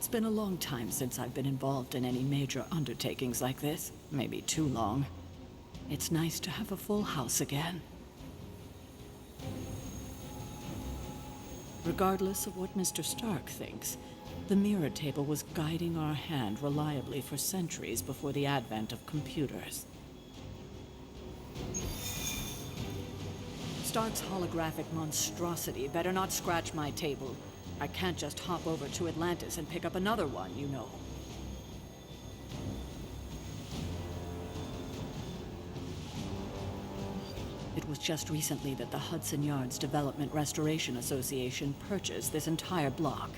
It's been a long time since I've been involved in any major undertakings like this. Maybe too long. It's nice to have a full house again. Regardless of what Mr. Stark thinks, the mirror table was guiding our hand reliably for centuries before the advent of computers. Stark's holographic monstrosity better not scratch my table. I can't just hop over to Atlantis and pick up another one, you know. It was just recently that the Hudson Yards Development Restoration Association purchased this entire block.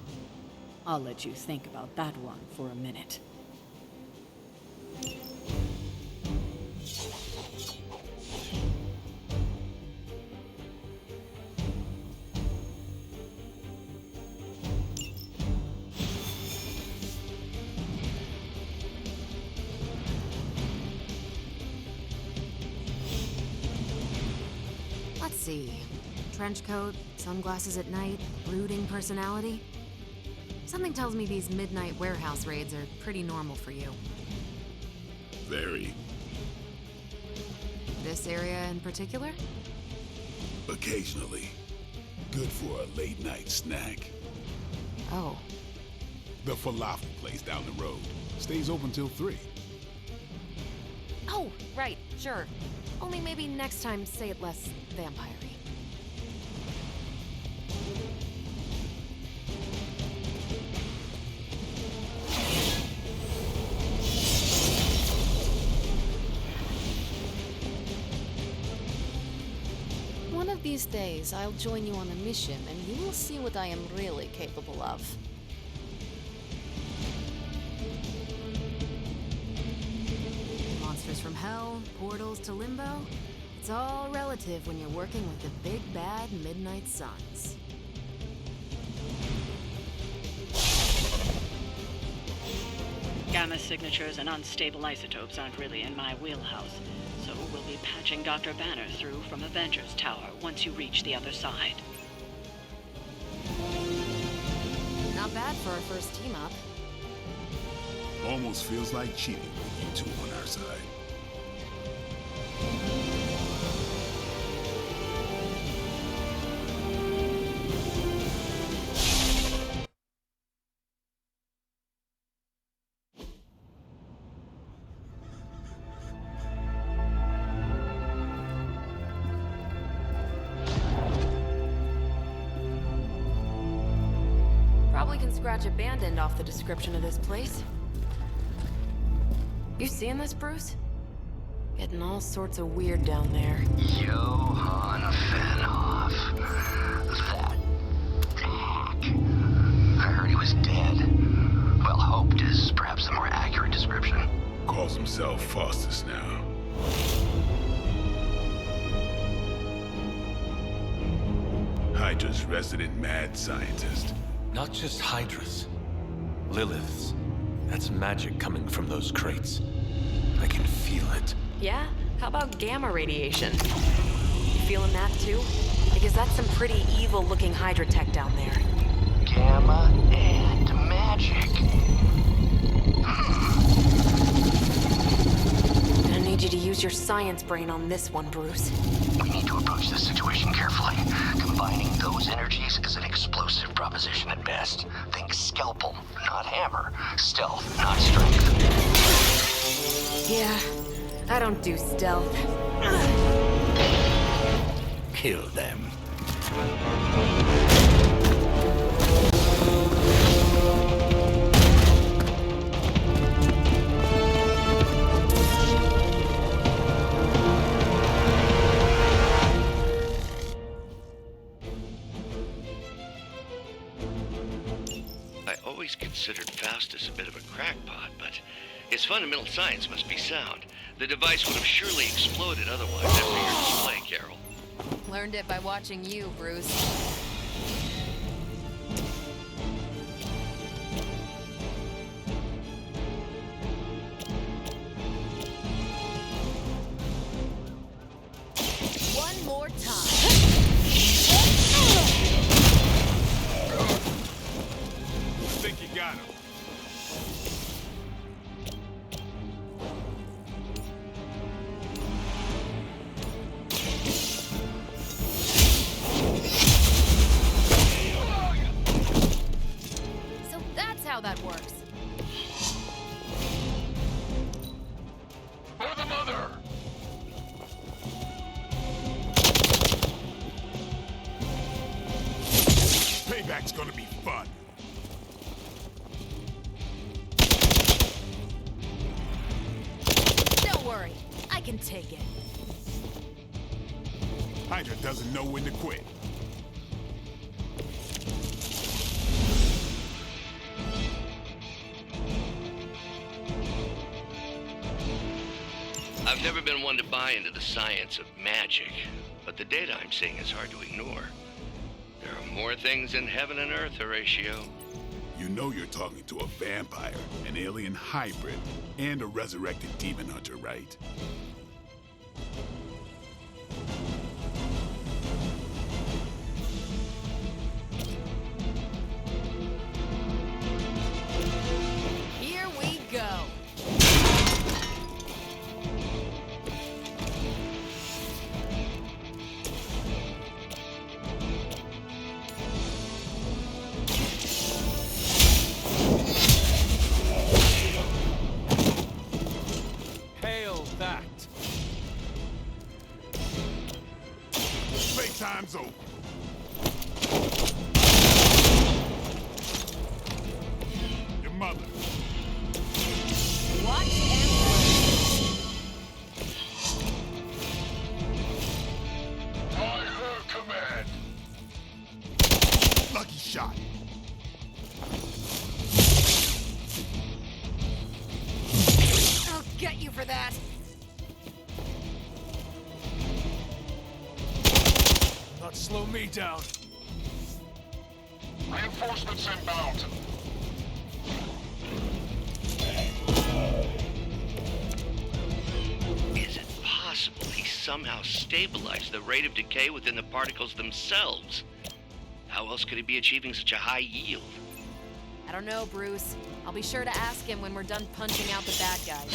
I'll let you think about that one for a minute. Let's see. Trench coat, sunglasses at night, brooding personality. Something tells me these midnight warehouse raids are pretty normal for you. Very. This area in particular? Occasionally. Good for a late night snack. Oh. The falafel place down the road stays open till 3. Oh, right, sure. Only maybe next time say it less vampire-y. One of these days, I'll join you on a mission, and you will see what I am really capable of. Monsters from hell, portals to limbo. It's all relative when you're working with the big bad Midnight Suns. Gamma signatures and unstable isotopes aren't really in my wheelhouse, so we'll be patching Dr. Banner through from Avengers Tower once you reach the other side. Not bad for our first team up. Almost feels like cheating with you two on our side. Probably can scratch abandoned off the description of this place. You seeing this, Bruce? Getting all sorts of weird down there. Johann Fenhoff. That hack. I heard he was dead. Well, hoped is perhaps the more accurate description. Calls himself Faustus now. Hydra's resident mad scientist. Not just Hydras. Liliths. That's magic coming from those crates. I can feel it. Yeah? How about gamma radiation? You feeling that too? Because that's some pretty evil-looking Hydra tech down there. Gamma and magic. I need you to use your science brain on this one, Bruce. We need to approach this situation carefully. Combining those energies is an explosive proposition at best. Think scalpel, not hammer. Stealth, not strength. Yeah, I don't do stealth. Kill them. I always considered Faustus a bit of a crackpot, but his fundamental science must be sound. The device would have surely exploded otherwise after your display, Carol. Learned it by watching you, Bruce. One more time. Think you got him. Payback's gonna be fun. Don't worry, I can take it. Hydra doesn't know when to quit. I've never been one to buy into the science of magic, but the data I'm seeing is hard to ignore. There are more things in heaven and earth, Horatio. You know you're talking to a vampire, an alien hybrid, and a resurrected demon hunter, right? Here we go. Hail that! Playtime's over. Your mother. Watch and learn. By her command. Lucky shot. I'll get you for that. Not slow me down. Reinforcements inbound. Is it possible he somehow stabilized the rate of decay within the particles themselves? How else could he be achieving such a high yield? I don't know, Bruce. I'll be sure to ask him when we're done punching out the bad guys.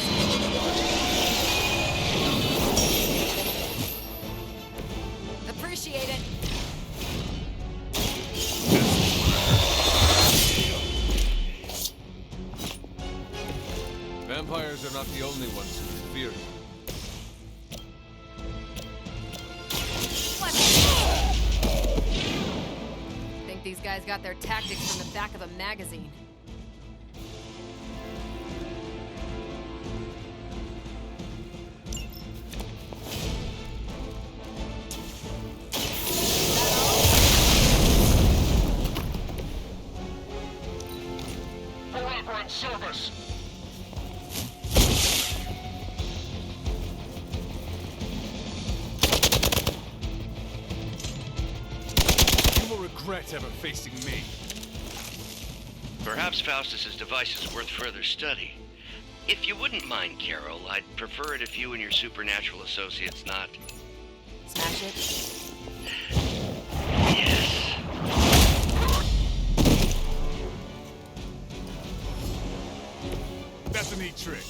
Appreciate it. Vampires are not the only ones who fear him. Think these guys got their tactics from the back of a magazine. Forever in service. You will regret ever facing me. Perhaps Faustus's device is worth further study. If you wouldn't mind, Carol, I'd prefer it if you and your supernatural associates not... Smash it. Yes. That's a neat trick.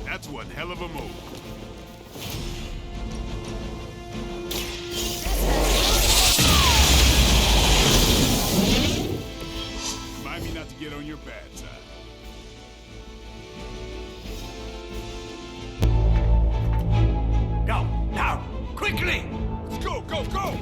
That's one hell of a move. Remind me not to get on your bad side. Go, now, quickly! Let's go, go, go!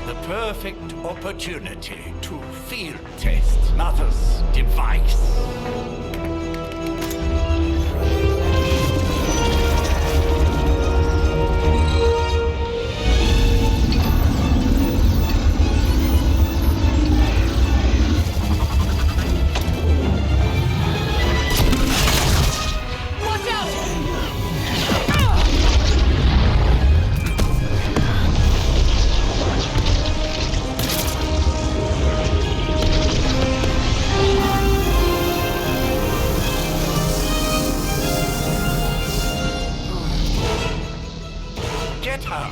The perfect opportunity to field test Mother's device. Get her!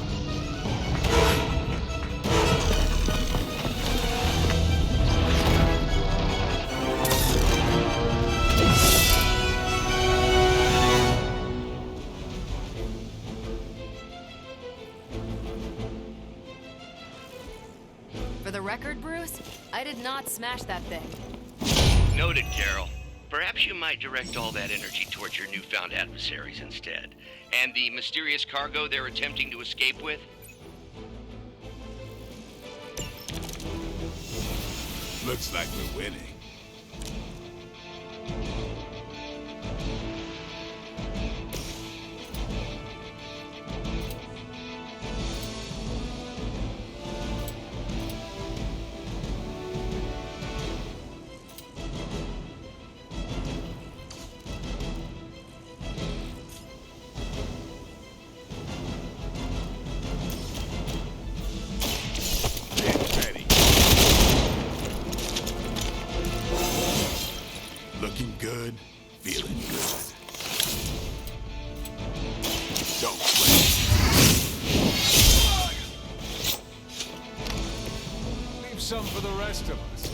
For the record, Bruce, I did not smash that thing. Noted, Carol. Perhaps you might direct all that energy towards your newfound adversaries instead. And the mysterious cargo they're attempting to escape with? Looks like we're winning. Looking good, feeling good. Don't play. Leave some for the rest of us.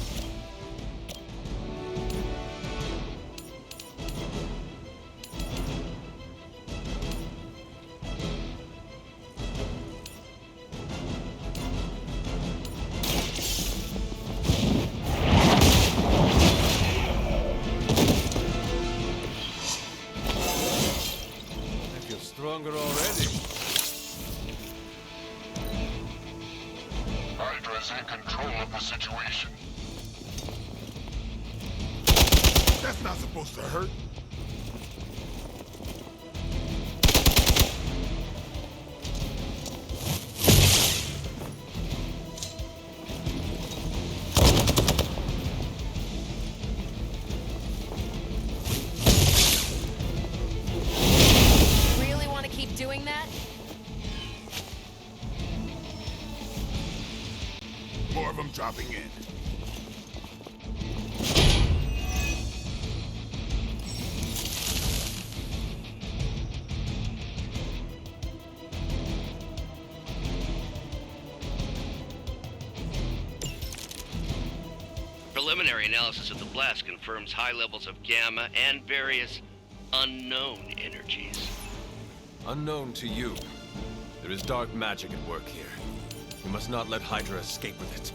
Stronger already. Hydra's in control of the situation. That's not supposed to hurt. Doing that? More of them dropping in. Preliminary analysis of the blast confirms high levels of gamma and various unknown energies. Unknown to you, there is dark magic at work here. You must not let Hydra escape with it.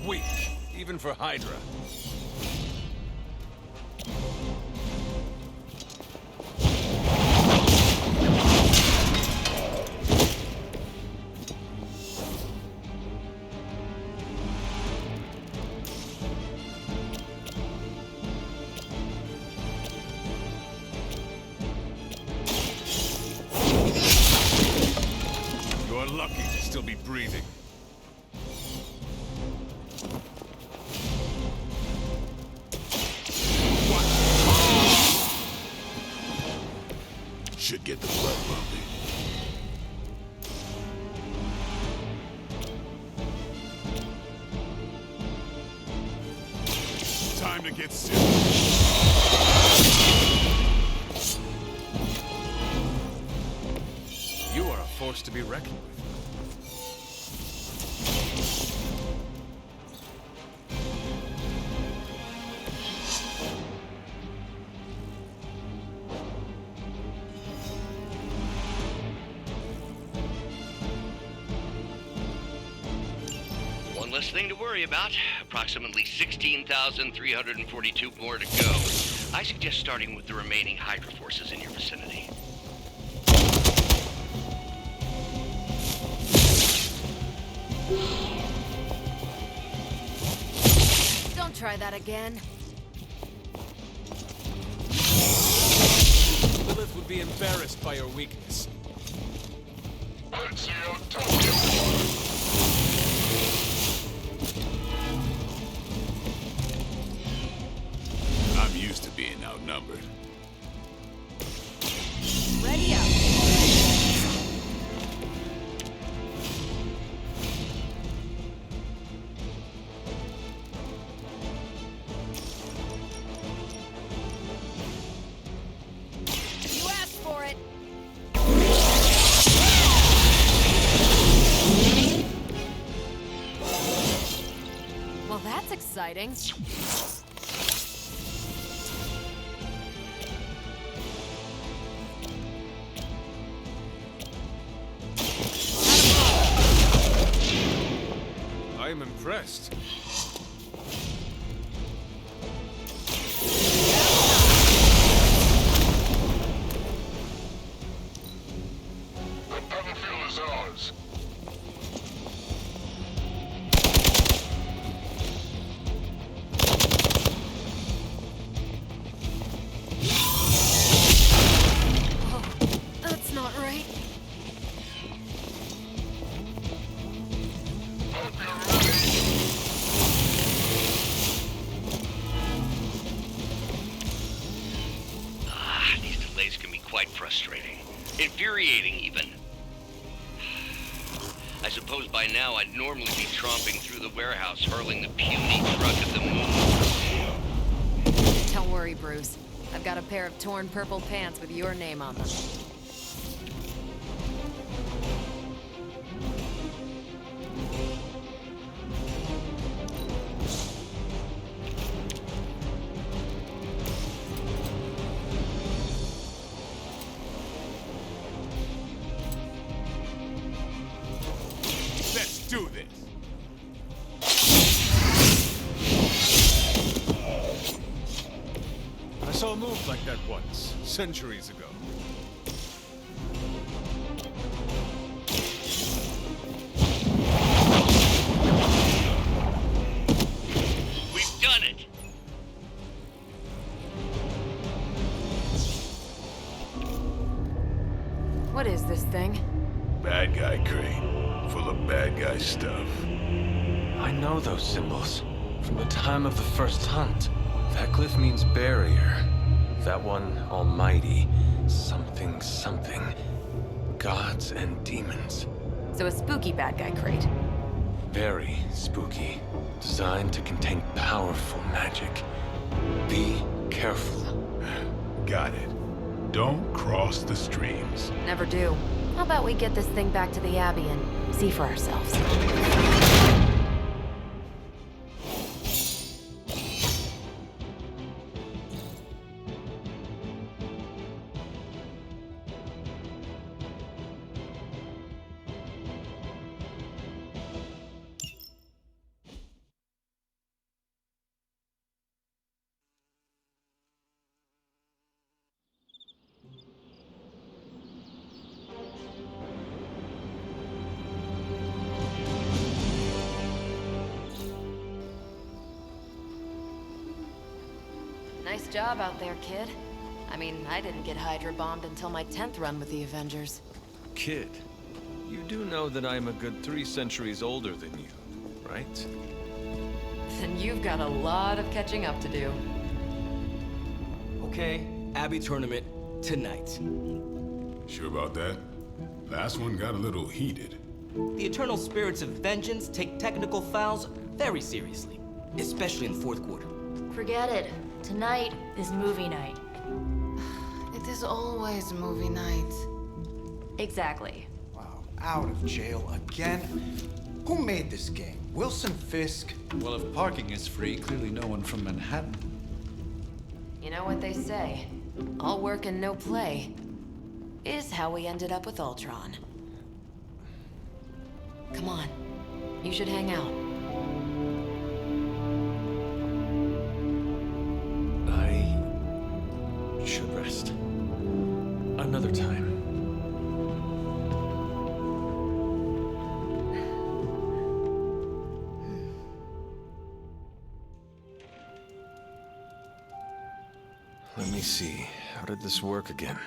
Weak, even for Hydra. You're lucky to still be breathing. Should get the blood pumping. Time to get serious. You are a force to be reckoned with. One less thing to worry about. Approximately 16,342 more to go. I suggest starting with the remaining Hydra forces in your vicinity. Don't try that again. Lilith would be embarrassed by your weakness. Let's see how tough you are. I'm used to being outnumbered. Ready up. You asked for it. Well, that's exciting. rest. The battlefield is ours. That's not right. Hope you're ready. These delays can be quite frustrating. Infuriating, even. I suppose by now I'd normally be tromping through the warehouse, hurling the puny truck at the moon. Don't worry, Bruce. I've got a pair of torn purple pants with your name on them. Let's do this. I saw a move like that once, centuries ago. We've done it! What is this thing? Bad guy crate, full of bad guy stuff. I know those symbols from the time of the first hunt. That glyph means barrier. That one, almighty. Something, something. Gods and demons. So a spooky bad guy crate. Very spooky. Designed to contain powerful magic. Be careful. Got it. Don't cross the streams. Never do. How about we get this thing back to the Abbey and see for ourselves? Nice job out there, kid. I mean, I didn't get Hydra bombed until my 10th run with the Avengers. Kid, you do know that I'm a good 3 centuries older than you, right? Then you've got a lot of catching up to do. Okay, Abbey tournament tonight. Sure about that? Last one got a little heated. The eternal spirits of vengeance take technical fouls very seriously, especially in the fourth quarter. Forget it. Tonight is movie night. It is always movie night. Exactly. Wow, out of jail again? Who made this game? Wilson Fisk? Well, if parking is free, clearly no one from Manhattan. You know what they say? All work and no play is how we ended up with Ultron. Come on. You should hang out. I should rest. Another time. Let me see. How did this work again?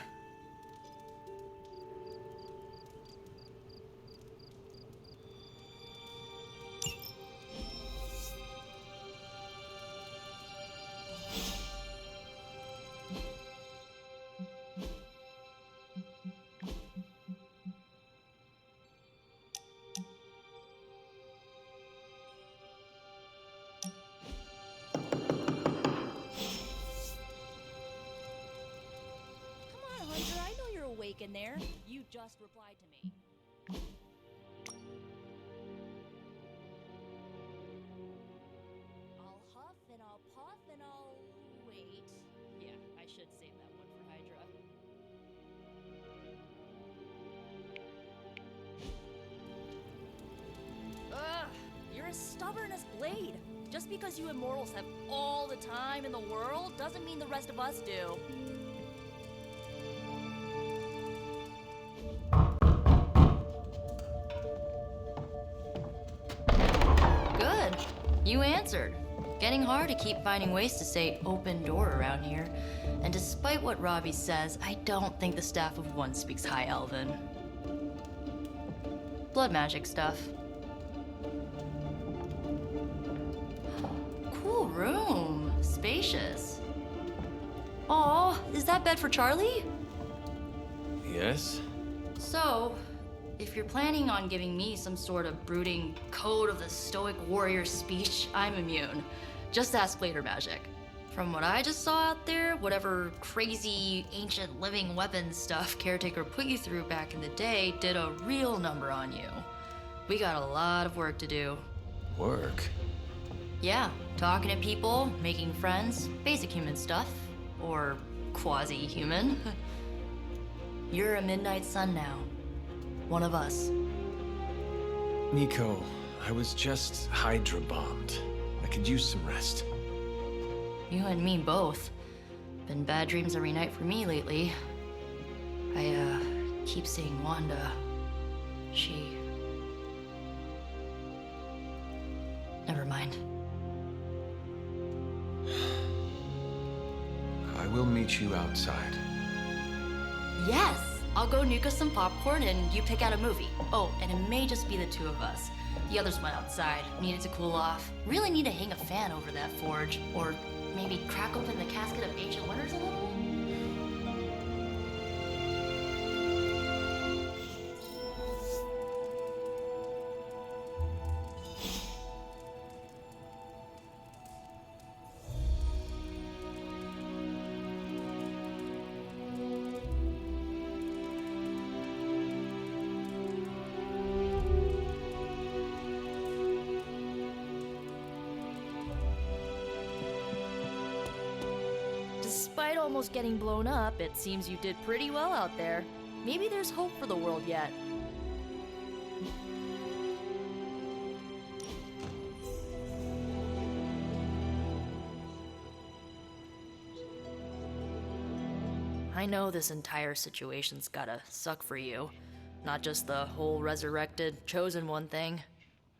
In there, you just replied to me. I'll huff and I'll puff and I'll wait. Yeah, I should save that one for Hydra. Ugh, you're as stubborn as blade. Just because you immortals have all the time in the world doesn't mean the rest of us do. Good. You answered. Getting hard to keep finding ways to say open door around here. And despite what Robbie says, I don't think the staff of one speaks High Elven. Blood magic stuff. Cool room. Spacious. Aw, is that bed for Charlie? Yes? So, if you're planning on giving me some sort of brooding code of the stoic warrior speech, I'm immune. Just ask later, Magic. From what I just saw out there, whatever crazy ancient living weapons stuff Caretaker put you through back in the day did a real number on you. We got a lot of work to do. Work? Yeah, talking to people, making friends, basic human stuff. Or quasi-human. You're a Midnight Sun now. One of us. Nico, I was just Hydra bombed. I could use some rest. You and me both. Been bad dreams every night for me lately. I, keep seeing Wanda. She... Never mind. I will meet you outside. Yes! I'll go nuke us some popcorn and you pick out a movie. Oh, and it may just be the two of us. The others went outside, needed to cool off. Really need to hang a fan over that forge. Or maybe crack open the casket of ancient wonders a little? Despite almost getting blown up, it seems you did pretty well out there. Maybe there's hope for the world yet. I know this entire situation's gotta suck for you. Not just the whole resurrected, chosen one thing.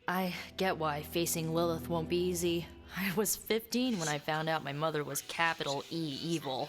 I get why facing Lilith won't be easy. I was 15 when I found out my mother was capital E evil.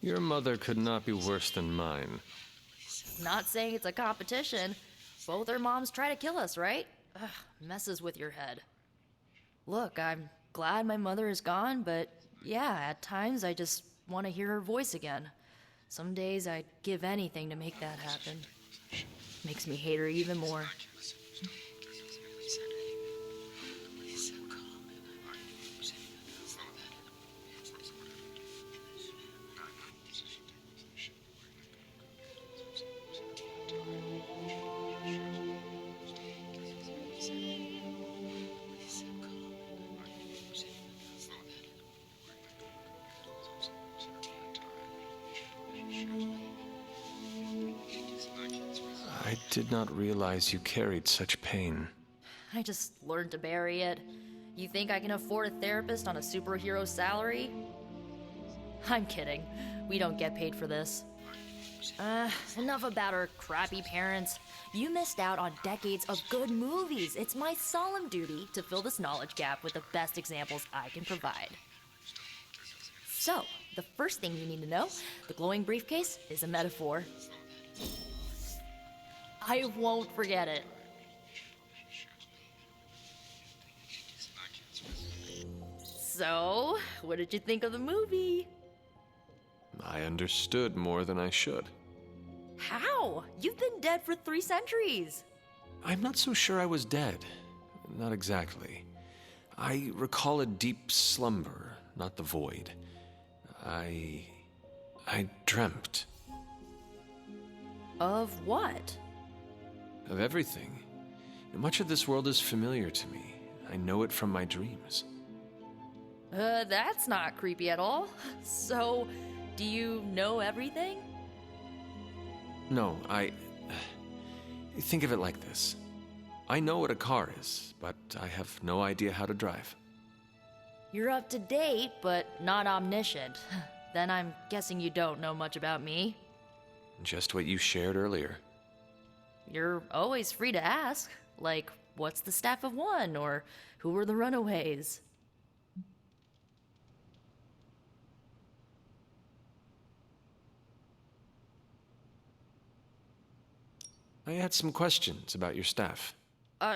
Your mother could not be worse than mine. Not saying it's a competition. Both our moms try to kill us, right? Ugh, messes with your head. Look, I'm glad my mother is gone, but yeah, at times I just want to hear her voice again. Some days I'd give anything to make that happen. Makes me hate her even more. I did not realize you carried such pain. I just learned to bury it. You think I can afford a therapist on a superhero salary? I'm kidding. We don't get paid for this. Enough about our crappy parents. You missed out on decades of good movies. It's my solemn duty to fill this knowledge gap with the best examples I can provide. So, the first thing you need to know, the glowing briefcase is a metaphor. I won't forget it. So, what did you think of the movie? I understood more than I should. How? You've been dead for 3 centuries. I'm not so sure I was dead. Not exactly. I recall a deep slumber, not the void. I dreamt. Of what? Of everything. Much of this world is familiar to me. I know it from my dreams. That's not creepy at all. So, do you know everything? No, think of it like this. I know what a car is, but I have no idea how to drive. You're up to date, but not omniscient. Then I'm guessing you don't know much about me. Just what you shared earlier. You're always free to ask. Like, what's the Staff of One? Or who were the Runaways? I had some questions about your staff.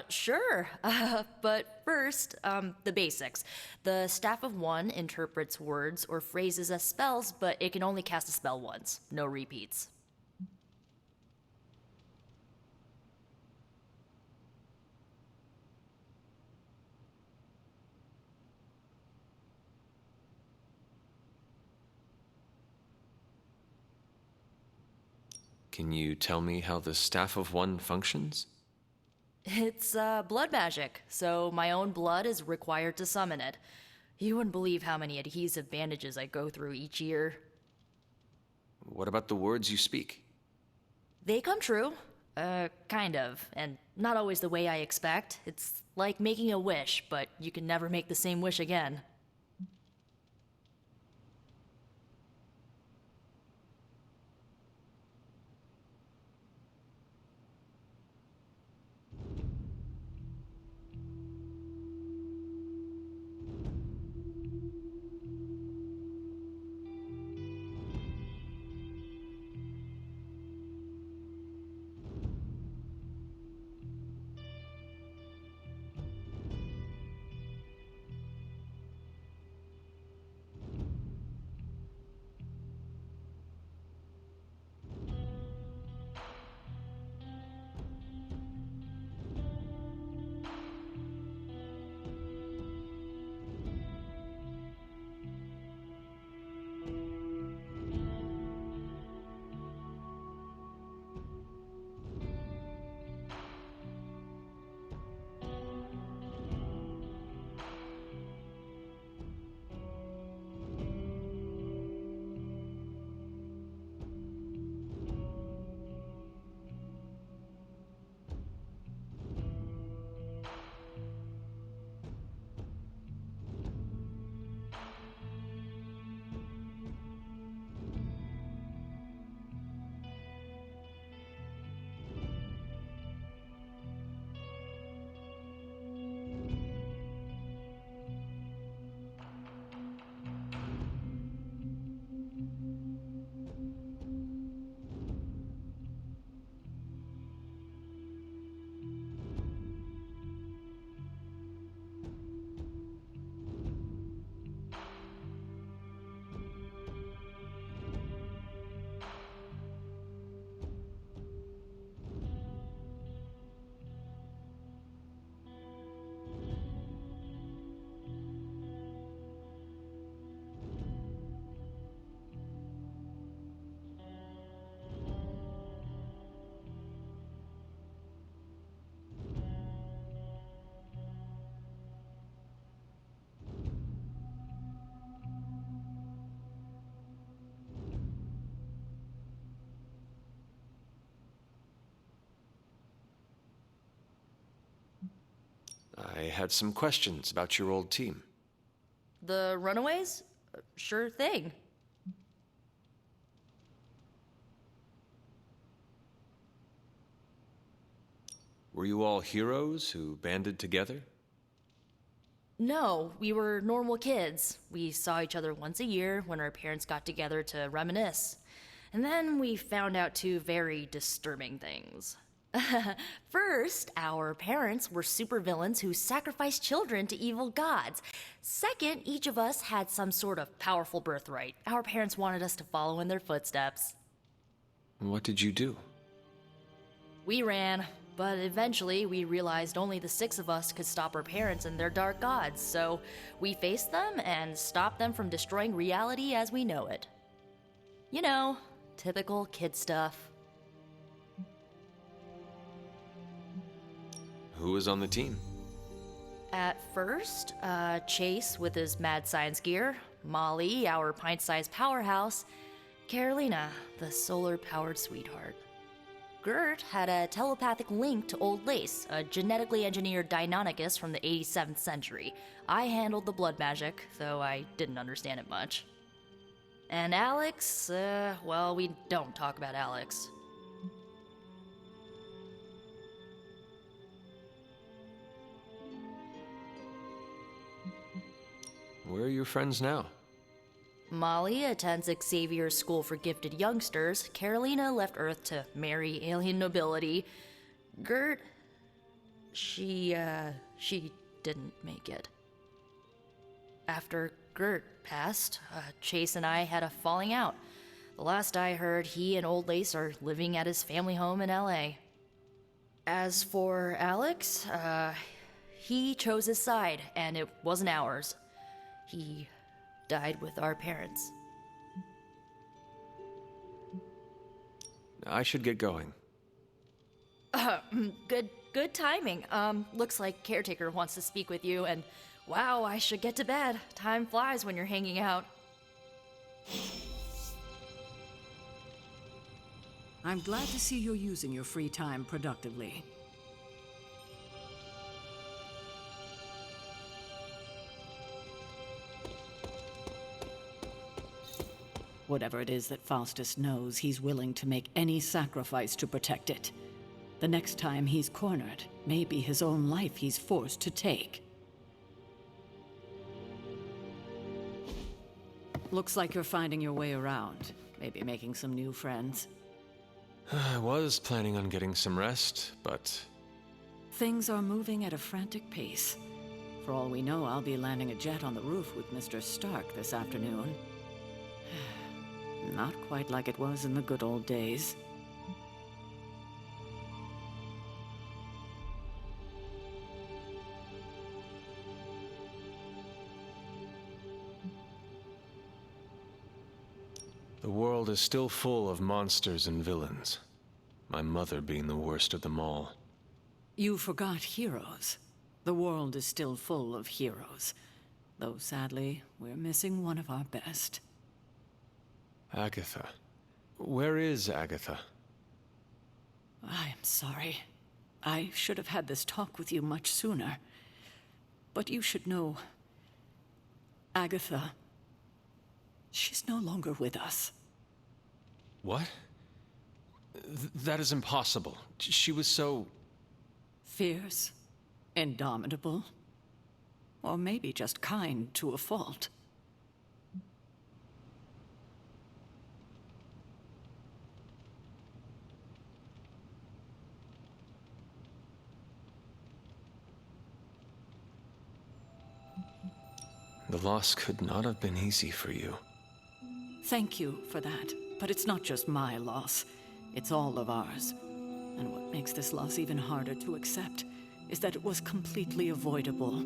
Sure. But first, the basics. The Staff of One interprets words or phrases as spells, but it can only cast a spell once. No repeats. Can you tell me how the Staff of One functions? It's, blood magic, so my own blood is required to summon it. You wouldn't believe how many adhesive bandages I go through each year. What about the words you speak? They come true. Kind of, and not always the way I expect. It's like making a wish, but you can never make the same wish again. I had some questions about your old team. The Runaways? Sure thing. Were you all heroes who banded together? No, we were normal kids. We saw each other once a year when our parents got together to reminisce. And then we found out two very disturbing things. First, our parents were supervillains who sacrificed children to evil gods. Second, each of us had some sort of powerful birthright. Our parents wanted us to follow in their footsteps. What did you do? We ran, but eventually we realized only the 6 of us could stop our parents and their dark gods, so we faced them and stopped them from destroying reality as we know it. You know, typical kid stuff. Who was on the team? At first, Chase with his mad science gear, Molly, our pint-sized powerhouse, Carolina, the solar-powered sweetheart. Gert had a telepathic link to Old Lace, a genetically engineered Deinonychus from the 87th century. I handled the blood magic, though I didn't understand it much. And Alex, well, we don't talk about Alex. Where are your friends now? Molly attends Xavier's School for Gifted Youngsters. Carolina left Earth to marry alien nobility. Gert, she didn't make it. After Gert passed, Chase and I had a falling out. The last I heard, he and Old Lace are living at his family home in LA. As for Alex, he chose his side, and it wasn't ours. He died with our parents. I should get going. Good timing. Looks like Caretaker wants to speak with you, and wow, I should get to bed. Time flies when you're hanging out. I'm glad to see you're using your free time productively. Whatever it is that Faustus knows, he's willing to make any sacrifice to protect it. The next time he's cornered, maybe his own life he's forced to take. Looks like you're finding your way around. Maybe making some new friends. I was planning on getting some rest, but... Things are moving at a frantic pace. For all we know, I'll be landing a jet on the roof with Mr. Stark this afternoon. Not quite like it was in the good old days. The world is still full of monsters and villains. My mother being the worst of them all. You forgot heroes. The world is still full of heroes. Though sadly, we're missing one of our best. Agatha. Where is Agatha? I am sorry. I should have had this talk with you much sooner. But you should know... Agatha... She's no longer with us. What? That is impossible. She was so... Fierce, indomitable, or maybe just kind to a fault. The loss could not have been easy for you. Thank you for that, but it's not just my loss. It's all of ours. And what makes this loss even harder to accept is that it was completely avoidable.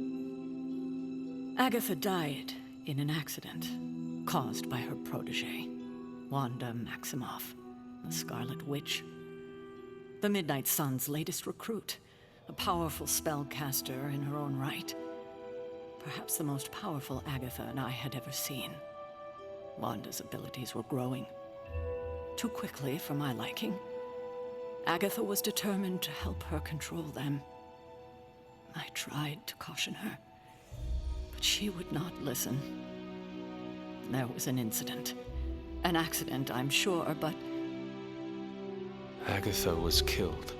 Agatha died in an accident caused by her protege, Wanda Maximoff, the Scarlet Witch. The Midnight Sun's latest recruit, a powerful spellcaster in her own right. Perhaps the most powerful Agatha and I had ever seen. Wanda's abilities were growing. Too quickly for my liking. Agatha was determined to help her control them. I tried to caution her, but she would not listen. There was an incident. An accident, I'm sure, but... Agatha was killed.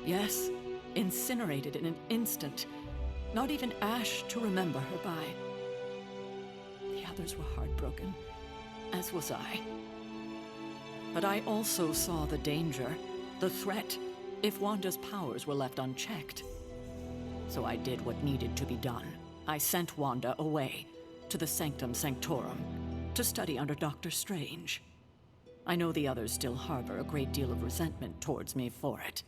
Yes, incinerated in an instant. Not even ash to remember her by. The others were heartbroken, as was I. But I also saw the danger, the threat, if Wanda's powers were left unchecked. So I did what needed to be done. I sent Wanda away, to the Sanctum Sanctorum, to study under Doctor Strange. I know the others still harbor a great deal of resentment towards me for it.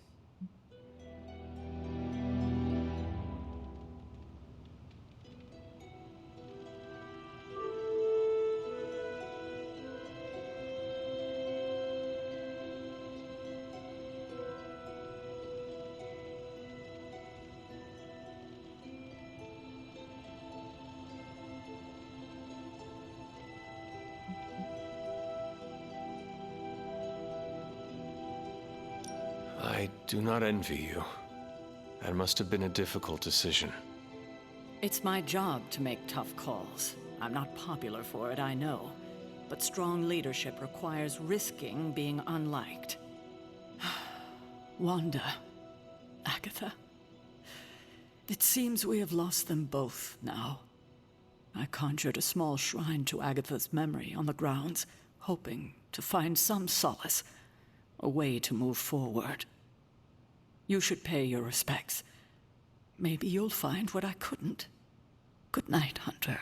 I do not envy you. That must have been a difficult decision. It's my job to make tough calls. I'm not popular for it, I know. But strong leadership requires risking being unliked. Wanda, Agatha. It seems we have lost them both now. I conjured a small shrine to Agatha's memory on the grounds, hoping to find some solace, a way to move forward. You should pay your respects. Maybe you'll find what I couldn't. Good night, Hunter.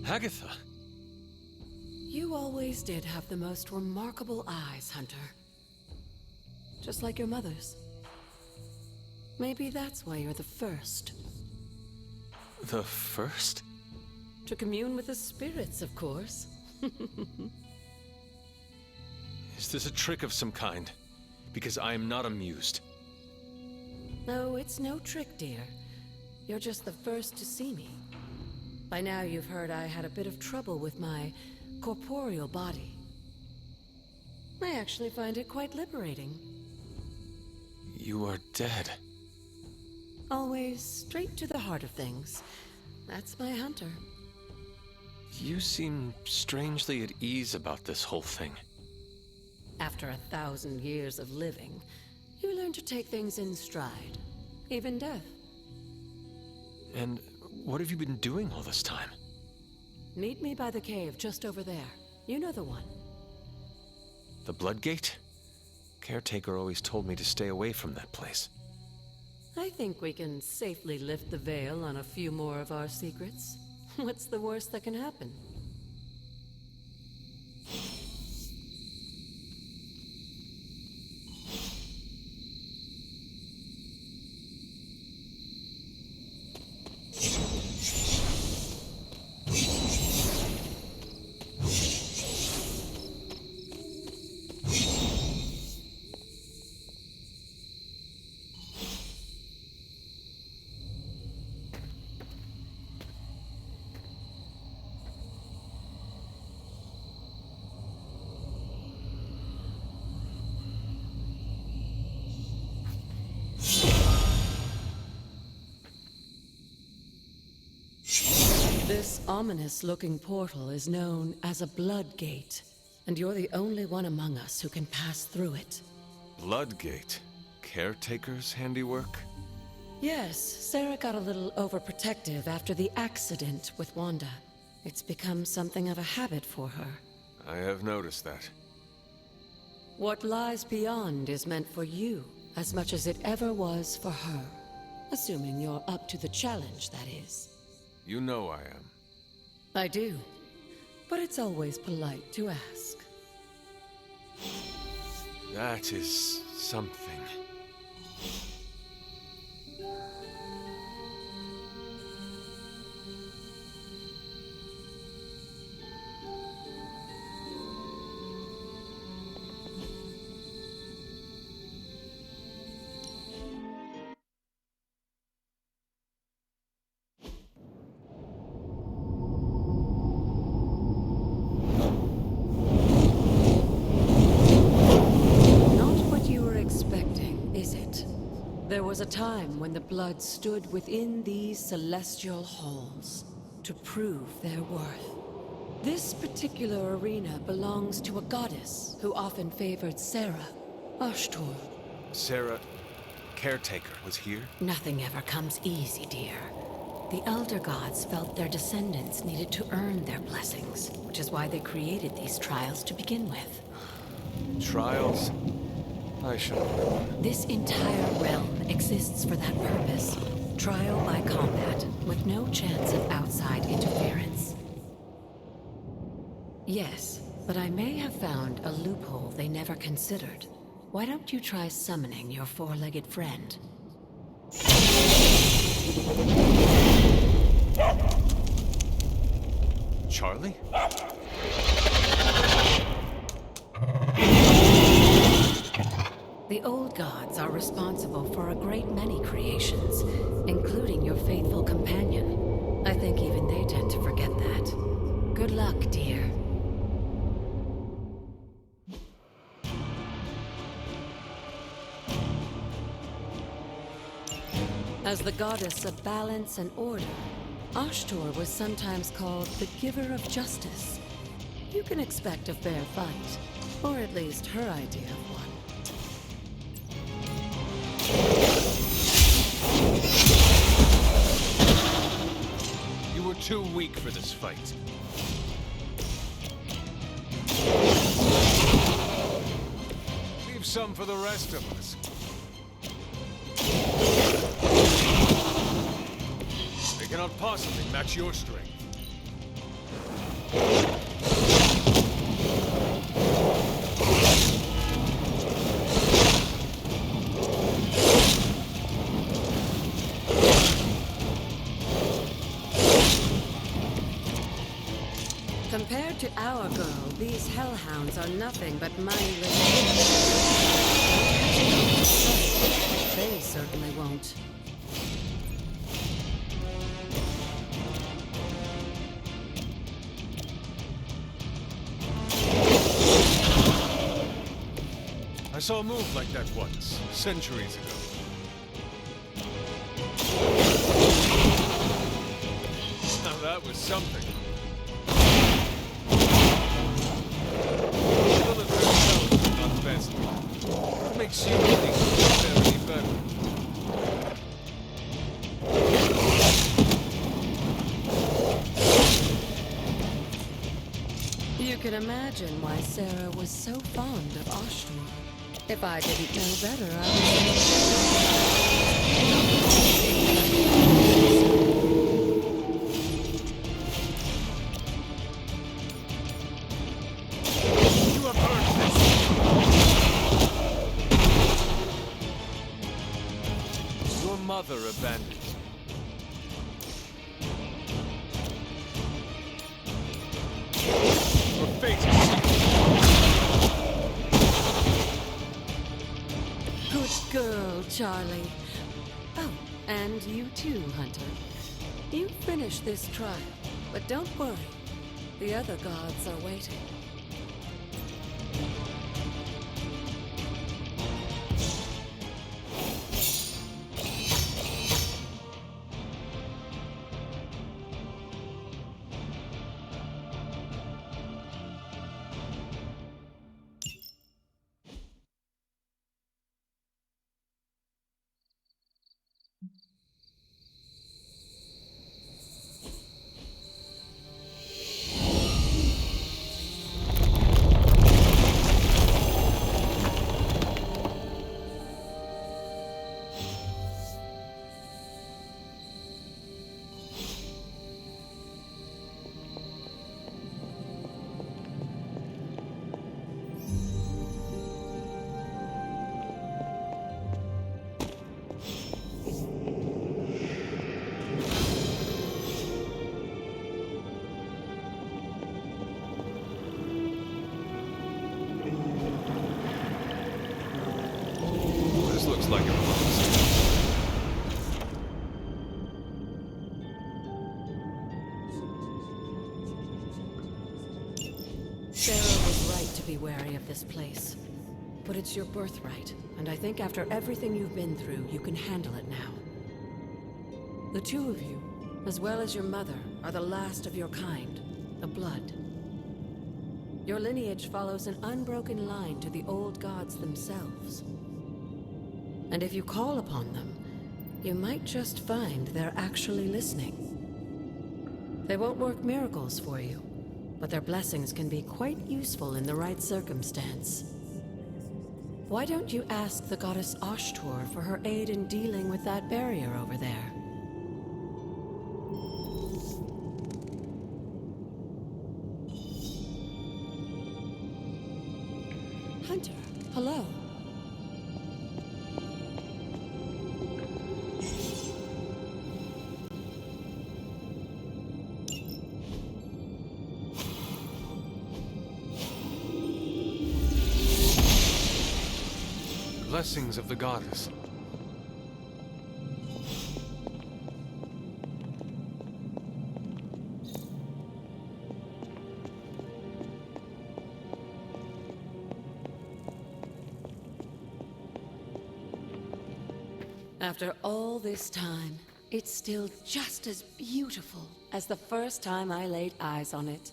Agatha! You always did have the most remarkable eyes, Hunter. Just like your mother's. Maybe that's why you're the first. The first? To commune with the spirits, of course. Is this a trick of some kind? Because I am not amused. No, it's no trick, dear. You're just the first to see me. By now you've heard I had a bit of trouble with my corporeal body. I actually find it quite liberating. You are dead. Always straight to the heart of things. That's my Hunter. You seem strangely at ease about this whole thing. After 1,000 years of living, you learn to take things in stride. Even death. And what have you been doing all this time? Meet me by the cave just over there. You know the one. The Bloodgate? Caretaker always told me to stay away from that place. I think we can safely lift the veil on a few more of our secrets. What's the worst that can happen? This ominous-looking portal is known as a Bloodgate, and you're the only one among us who can pass through it. Bloodgate? caretaker's handiwork? Yes, Sarah got a little overprotective after the accident with Wanda. It's become something of a habit for her. I have noticed that. What lies beyond is meant for you as much as it ever was for her. Assuming you're up to the challenge, that is. You know I am. I do. But it's always polite to ask. That is something. There was a time when the blood stood within these celestial halls to prove their worth. This particular arena belongs to a goddess who often favored Sarah, Ashtor. Sarah, caretaker, was here? Nothing ever comes easy, dear. The Elder Gods felt their descendants needed to earn their blessings, which is why they created these trials to begin with. Trials? I shall know. This entire realm exists for that purpose. Trial by combat, with no chance of outside interference. Yes, but I may have found a loophole they never considered. Why don't you try summoning your four-legged friend? Charlie? The old gods are responsible for a great many creations, including your faithful companion. I think even they tend to forget that. Good luck, dear. As the goddess of balance and order, Ashtor was sometimes called the giver of justice. You can expect a fair fight, or at least her idea of one. You were too weak for this fight. Leave some for the rest of us. They cannot possibly match your strength. Compared to our girl, these hellhounds are nothing but mindless. They certainly won't. I saw a move like that once, centuries ago. Now that was something. Not best. What makes you think they're any better? You can imagine why Sarah was so fond of Ashtor. If I didn't know better, I You have heard this. Your mother abandoned you. Your fate is sealed. Good girl, Charlie. Oh, and you too, Hunter. You finish this trial, but don't worry. The other gods are waiting. Sarah was right to be wary of this place. But it's your birthright, and I think after everything you've been through, you can handle it now. The two of you, as well as your mother, are the last of your kind, the Blood. Your lineage follows an unbroken line to the old gods themselves. And if you call upon them, you might just find they're actually listening. They won't work miracles for you, but their blessings can be quite useful in the right circumstance. Why don't you ask the goddess Ashtor for her aid in dealing with that barrier over there? Hunter, hello. Blessings of the goddess. After all this time, it's still just as beautiful as the first time I laid eyes on it.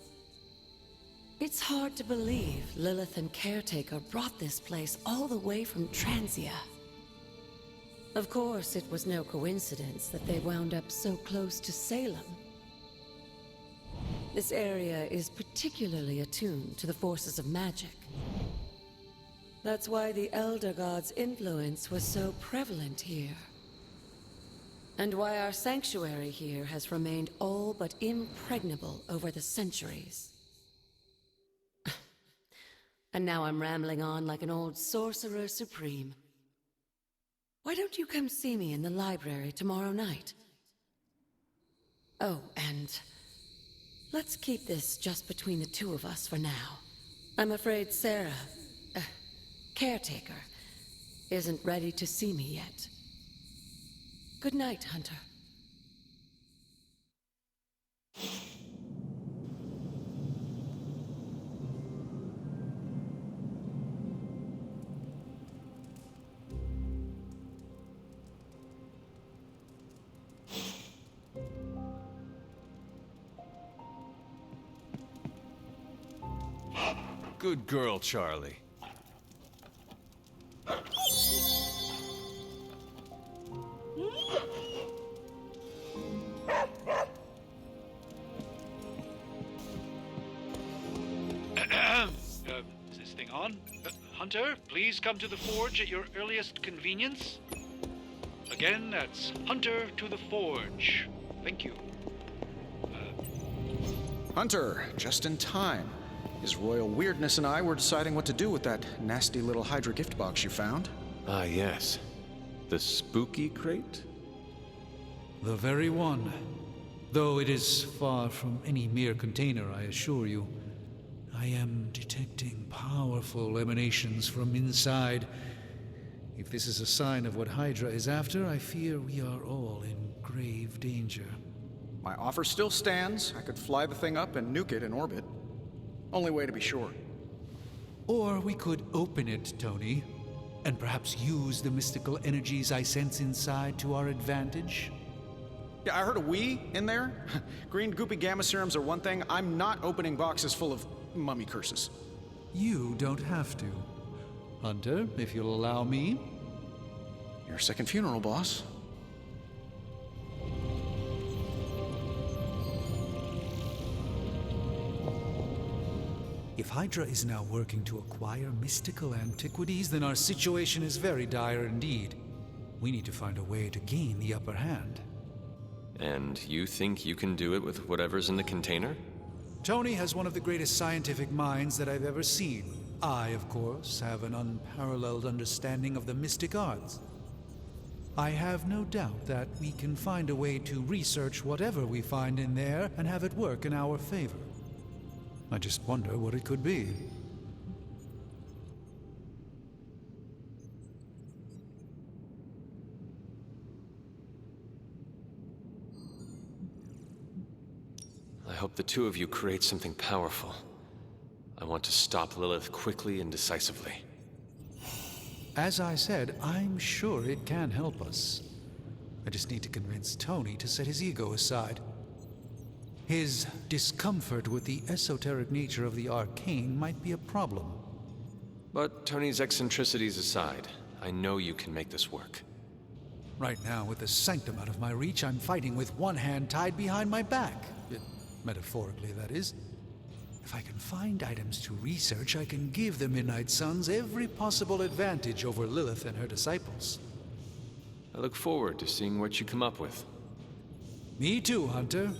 It's hard to believe Lilith and Caretaker brought this place all the way from Transia. Of course, it was no coincidence that they wound up so close to Salem. This area is particularly attuned to the forces of magic. That's why the Elder God's influence was so prevalent here. And why our sanctuary here has remained all but impregnable over the centuries. And now I'm rambling on like an old sorcerer supreme. Why don't you come see me in the library tomorrow night? Oh, and let's keep this just between the two of us for now. I'm afraid Sarah, Caretaker, isn't ready to see me yet. Good night, Hunter. Good girl, Charlie. Is this thing on? Hunter, please come to the forge at your earliest convenience. Again, that's Hunter to the forge. Thank you. Hunter, just in time. His royal weirdness and I were deciding what to do with that nasty little Hydra gift box you found. Ah, yes. The spooky crate? The very one. Though it is far from any mere container, I assure you. I am detecting powerful emanations from inside. If this is a sign of what Hydra is after, I fear we are all in grave danger. My offer still stands. I could fly the thing up and nuke it in orbit. Only way to be sure. Or we could open it, Tony, and perhaps use the mystical energies I sense inside to our advantage. Yeah, I heard a we in there. Green goopy gamma serums are one thing. I'm not opening boxes full of mummy curses. You don't have to. Hunter, if you'll allow me. Your second funeral, boss. If Hydra is now working to acquire mystical antiquities, then our situation is very dire indeed. We need to find a way to gain the upper hand. And you think you can do it with whatever's in the container? Tony has one of the greatest scientific minds that I've ever seen. I, of course, have an unparalleled understanding of the mystic arts. I have no doubt that we can find a way to research whatever we find in there and have it work in our favor. I just wonder what it could be. I hope the two of you create something powerful. I want to stop Lilith quickly and decisively. As I said, I'm sure it can help us. I just need to convince Tony to set his ego aside. His discomfort with the esoteric nature of the arcane might be a problem. But Tony's eccentricities aside, I know you can make this work. Right now, with the sanctum out of my reach, I'm fighting with one hand tied behind my back. Metaphorically, that is. If I can find items to research, I can give the Midnight Suns every possible advantage over Lilith and her disciples. I look forward to seeing what you come up with. Me too, Hunter.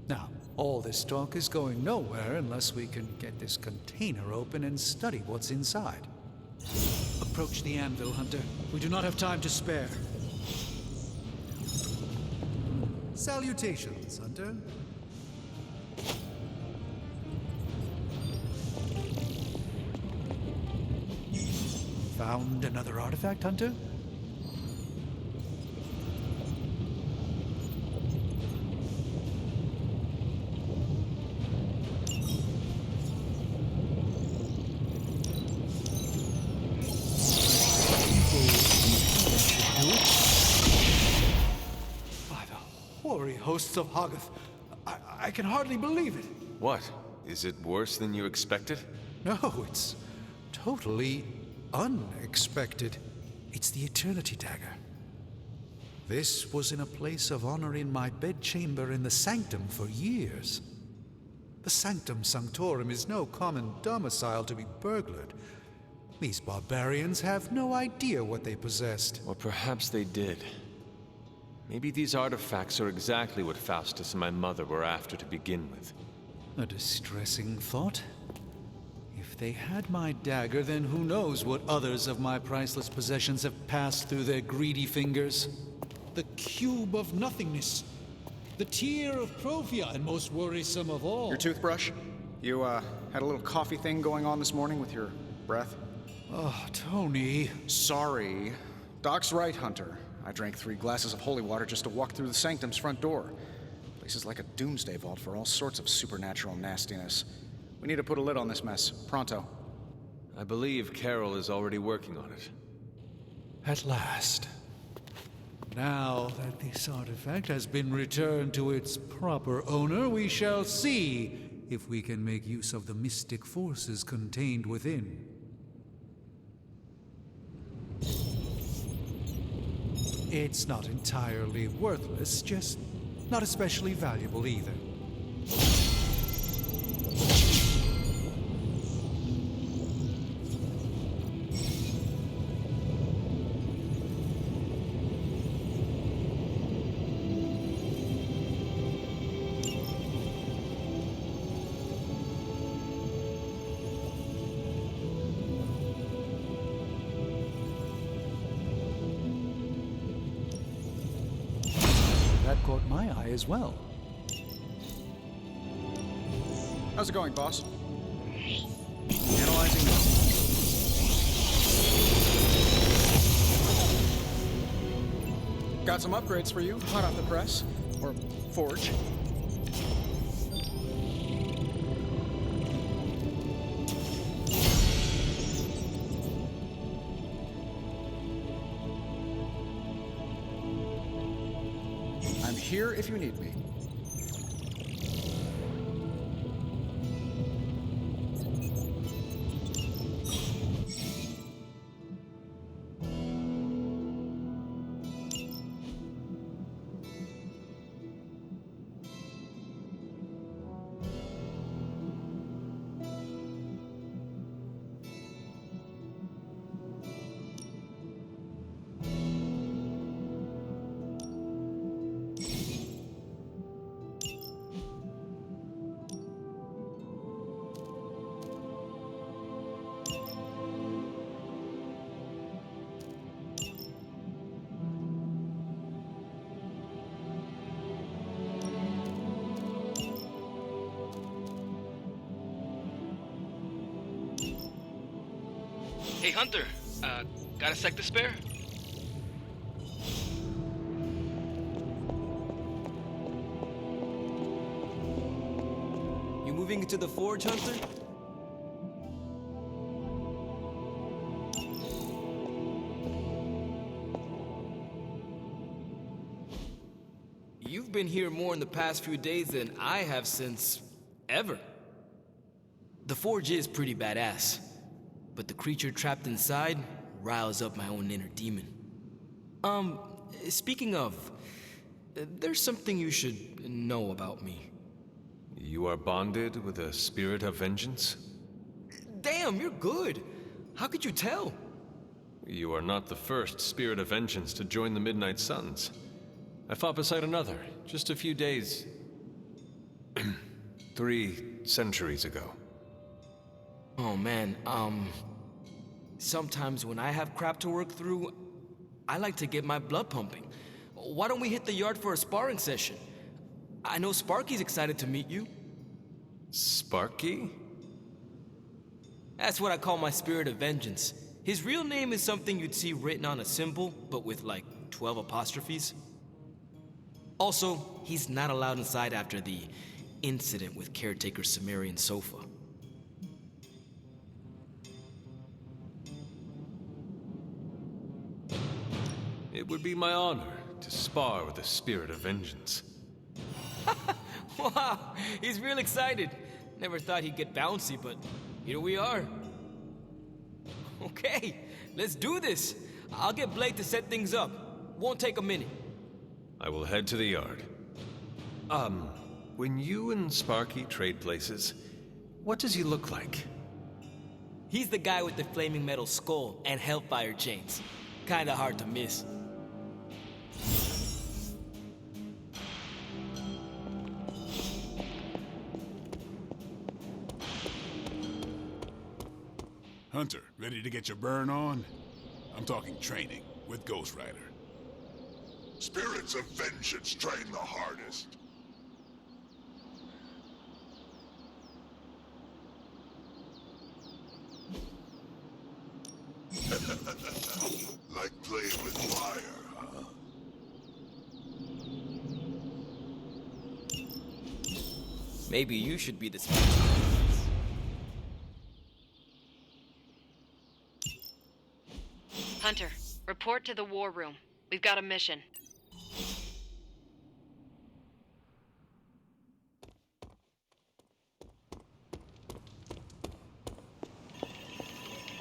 Now, all this talk is going nowhere unless we can get this container open and study what's inside. Approach the anvil, Hunter. We do not have time to spare. Salutations, Hunter. Found another artifact, Hunter? By the hoary hosts of Hoggoth, I can hardly believe it. What? Is it worse than you expected? No, it's totally unexpected. It's the Eternity Dagger. This was in a place of honor in my bedchamber in the Sanctum for years. The Sanctum Sanctorum is no common domicile to be burglared. These barbarians have no idea what they possessed. Or perhaps they did. Maybe these artifacts are exactly what Faustus and my mother were after to begin with. A distressing thought. If they had my dagger, then who knows what others of my priceless possessions have passed through their greedy fingers. The cube of nothingness. The tear of Prophia, and most worrisome of all. Your toothbrush? You, had a little coffee thing going on this morning with your breath? Oh, Tony. Sorry. Doc's right, Hunter. I drank 3 glasses of holy water just to walk through the Sanctum's front door. Place is like a doomsday vault for all sorts of supernatural nastiness. We need to put a lid on this mess. Pronto. I believe Carol is already working on it. At last. Now that this artifact has been returned to its proper owner, we shall see if we can make use of the mystic forces contained within. It's not entirely worthless, just not especially valuable either. That caught my eye as well. How's it going, boss? Analyzing now. Got some upgrades for you, hot off the press. Or forge. I'm here if you need me. Hey, Hunter. Got a sec to spare? You moving into the forge, Hunter? You've been here more in the past few days than I have since ever. The forge is pretty badass, but the creature trapped inside riles up my own inner demon. Speaking of, there's something you should know about me. You are bonded with a spirit of vengeance? Damn, you're good. How could you tell? You are not the first spirit of vengeance to join the Midnight Suns. I fought beside another, just a few days... 3 centuries ago. Oh man, sometimes when I have crap to work through, I like to get my blood pumping. Why don't we hit the yard for a sparring session? I know Sparky's excited to meet you. Sparky? That's what I call my spirit of vengeance. His real name is something you'd see written on a symbol, but with like 12 apostrophes. Also, he's not allowed inside after the incident with caretaker Sumerian Sofa. It would be my honor to spar with the spirit of vengeance. Wow, he's real excited. Never thought he'd get bouncy, but here we are. Okay, let's do this. I'll get Blake to set things up. Won't take a minute. I will head to the yard. When you and Sparky trade places, what does he look like? He's the guy with the flaming metal skull and hellfire chains. Kinda hard to miss. Hunter, ready to get your burn on? I'm talking training with Ghost Rider. Spirits of vengeance train the hardest. Like playing with fire, huh? Maybe you should be the Hunter, report to the war room. We've got a mission.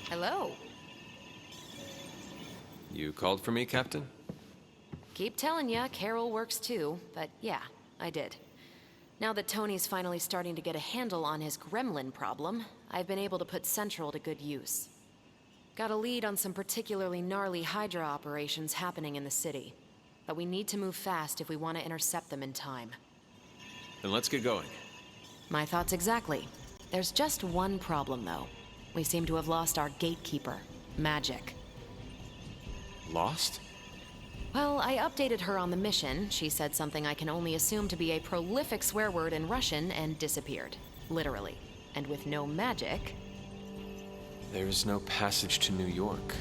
Hello. You called for me, Captain? Keep telling ya, Carol works too, but yeah, I did. Now that Tony's finally starting to get a handle on his gremlin problem, I've been able to put Central to good use. Got a lead on some particularly gnarly Hydra operations happening in the city. But we need to move fast if we want to intercept them in time. Then let's get going. My thoughts exactly. There's just one problem, though. We seem to have lost our gatekeeper, Magic. Lost? Well, I updated her on the mission. She said something I can only assume to be a prolific swear word in Russian and disappeared. Literally. And with no magic... There is no passage to New York,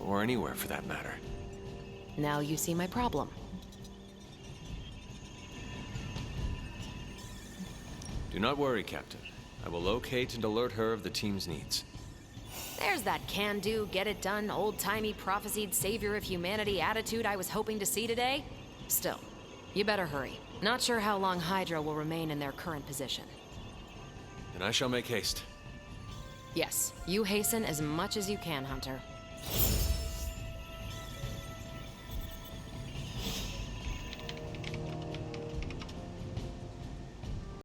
or anywhere for that matter. Now you see my problem. Do not worry, Captain. I will locate and alert her of the team's needs. There's that can-do, get-it-done, old-timey prophesied savior of humanity attitude I was hoping to see today. Still, you better hurry. Not sure how long Hydra will remain in their current position. Then I shall make haste. Yes, you hasten as much as you can, Hunter.